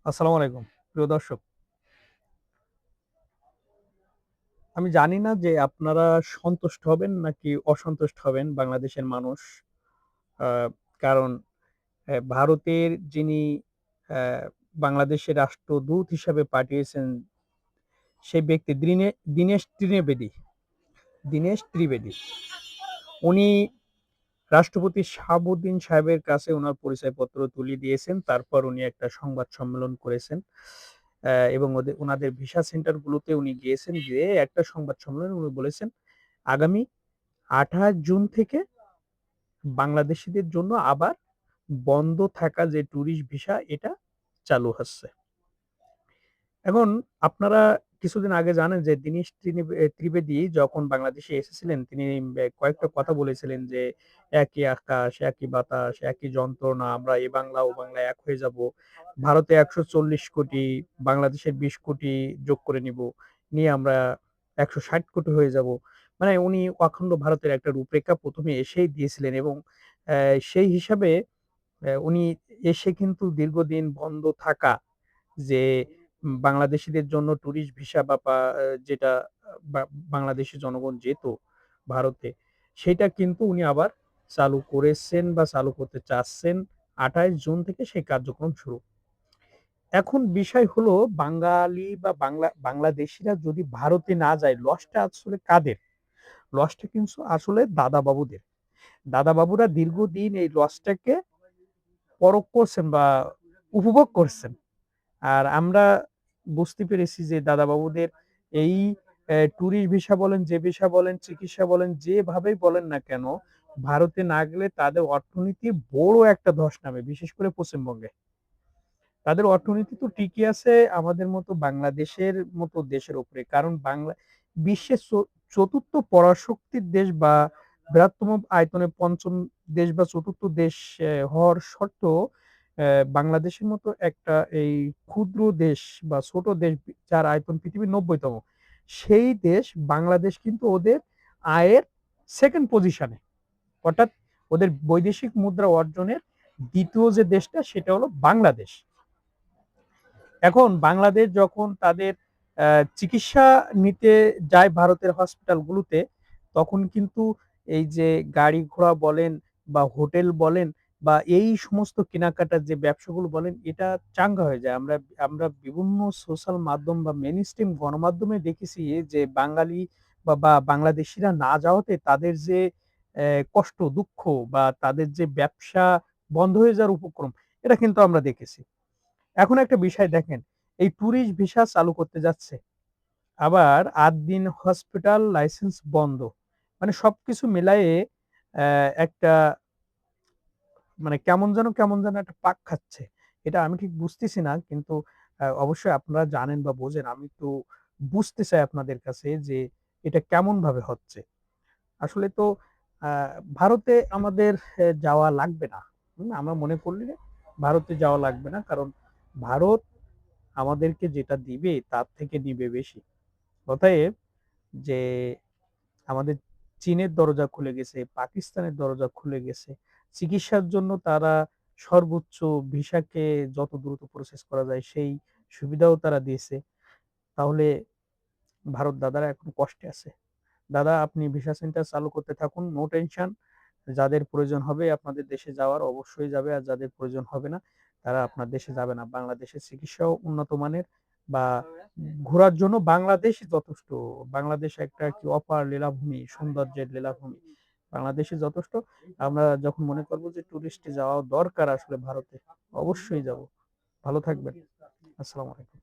আসসালামু আলাইকুম প্রিয় দর্শক। আমি জানি না যে আপনারা সন্তুষ্ট হবেন নাকি অসন্তুষ্ট হবেন বাংলাদেশের মানুষ। আ কারণ ভারতের যিনি অ্যা বাংলাদেশের রাষ্ট্রদূত হিসাবে পাঠিয়েছেন সেই ব্যক্তি দীনেশ ত্রিবেদী। উনি রাষ্ট্রপতি শাহাবুদ্দিন সাহেবের কাছে উনার পরিচয়পত্র তুলে দিয়েছেন। তারপর উনি একটা সংবাদ সম্মেলন করেছেন। এবং উনাদের ভিসা সেন্টার গুলোতে উনি গিয়েছেন, গিয়ে একটা সংবাদ সম্মেলনে উনি বলেছেন, আগামী ২৮ জুন থেকে বাংলাদেশীদের জন্য আবার বন্ধ থাকা যে টুরিস্ট ভিসা এটা চালু হচ্ছে। এখন আপনারা কিছুদিন আগে জানেন যে দীনেশ ত্রিবেদী যখন বাংলাদেশে এসেছিলেন তিনি কয়েকটা কথা বলেছিলেন যে, "একই আকাশ, একই বাতাস, একই যন্ত্রণা। আমরা এ বাংলা ও বাংলা এক হয়ে যাবো। ভারতে ১৪০ কোটি, বাংলাদেশের ২০ কোটি যোগ করে নিবো। নিয়ে আমরা ১৬০ কোটি হয়ে যাবো।" মানে উনি অখণ্ড ভারতের একটা রূপরেখা ১ম এ এসেই দিয়েছিলেন এবং সেই হিসাবে উনি এসে কিন্তু দীর্ঘদিন বন্ধ থাকা যে বাংলাদেশীদের জন্য টুরিস্ট ভিসা বা যেটা বা বাংলাদেশী জনগণ যেত ভারতে, সেটা কিন্তু উনি আবার চালু করেছেন বা চালু করতে চাচ্ছেন। ২৮ জুন থেকে সেই কার্যক্রম শুরু। এখন বিষয় হলো বাঙালি বা বাংলাদেশীরা যদি ভারতে না যায় লসটা আসলে কাদের? লসটা কিন্তু আসলে দাদা-বাবুদের। দাদা-বাবুরা দীর্ঘদিন এই লসটাকে পরখ করছেন বা উপভোগ করছেন। আর আমরা বুঝতে পেরেছি যে দাদা-বাবুদের এই ট্যুরিস্ট ভিসা বলেন, যে ভিসা বলেন, চিকিৎসা বলেন, যেভাবেই বলেন না কেন, ভারতে না গেলে তাদের অর্থনীতি বড় একটা ধস নামে, বিশেষ করে পশ্চিমবঙ্গে। তাদের অর্থনীতি তো টিকে আছে আমাদের মতো বাংলাদেশের মতো দেশের উপরে। কারণ বিশ্বের ৪র্থ পরাশক্তির দেশ বা বৃহত্তম আয়তনে ৫ম দেশ বা ৪র্থ দেশ হওয়ার সত্ত্বেও বাংলাদেশের মতো একটা এই ক্ষুদ্র দেশ বা ছোট দেশ যার আয়তন পৃথিবীর ৯০ তম। সেই দেশ বাংলাদেশ কিন্তু ওদের আয়ের 2nd পজিশনে। অর্থাৎ ওদের বৈদেশিক মুদ্রা অর্জনের ২য় যে দেশটা সেটা হলো বাংলাদেশ। এখন বাংলাদেশ যখন তাদের চিকিৎসা নিতে যায় ভারতের হসপিটালগুলোতে, তখন কিন্তু এই যে গাড়ি ঘোড়া বলেন বা হোটেল বলেন বা এই সমস্ত কেনাকাটার যে ব্যবসাগুলো বলেন, এটা চাঙ্গা হয়ে যায়। আমরা আমরা বিভিন্ন সোশ্যাল মাধ্যম বা মেইনস্ট্রিম গণমাধ্যমে দেখেছি যে বাঙালি বা বাংলাদেশীরা না যাওয়াতে তাদের যে কষ্ট, দুঃখ বা তাদের যে ব্যবসা বন্ধ হয়ে যাওয়ার উপক্রম, এটা কিন্তু আমরা দেখেছি। এখন একটা বিষয় দেখেন, এই ট্যুরিস্ট ভিসা চালু করতে যাচ্ছে। আবার ৮ দিন হসপিটাল লাইসেন্স বন্ধ। মানে সবকিছু মিলায়ে একটা মানে কেমন যেন একটা পাক খাচ্ছে। এটা আমি ঠিক বুঝতেছি না। কিন্তু অবশ্যই আপনারা জানেন বা বোঝেন। আমি একটু বুঝতে চাই আপনাদের কাছে যে এটা কেমনভাবে হচ্ছে। আসলে তো আ ভারতে আমাদের যাওয়া লাগবে না। আমরা মনে করলে ভারতে যাওয়া লাগবে না। কারণ ভারত আমাদেরকে যেটা দিবে তার থেকে নিবে বেশি। অতএব যে আমাদের চীনের দরজা খুলে গেছে, পাকিস্তানের দরজা খুলে গেছে। চিকিৎসার জন্য তারা সর্বোচ্চ ভিসাকে যত দ্রুত প্রসেস করা যায় সেই সুবিধাও তারা দিয়েছে। তাহলে ভারত দাদারা এখন কষ্টে আছে। দাদা আপনি ভিসা সেন্টার চালু করতে থাকুন, নো টেনশন। যাদের প্রয়োজন হবে আপনাদের দেশে যাওয়ার অবশ্যই যাবে। আর যাদের প্রয়োজন হবে না, তারা আপনার দেশে যাবে না। বাংলাদেশের চিকিৎসাও উন্নত মানের বা ঘোরার জন্য বাংলাদেশই যথেষ্ট। বাংলাদেশ একটা কি অপার লীলাভূমি, সৌন্দর্যের লীলাভূমি। বাংলাদেশই যথেষ্ট। আমরা যখন মনে করব যে টুরিস্টে যাওয়া দরকার আসলে ভারতে, অবশ্যই যাব। ভালো থাকবেন। আসসালামু আলাইকুম।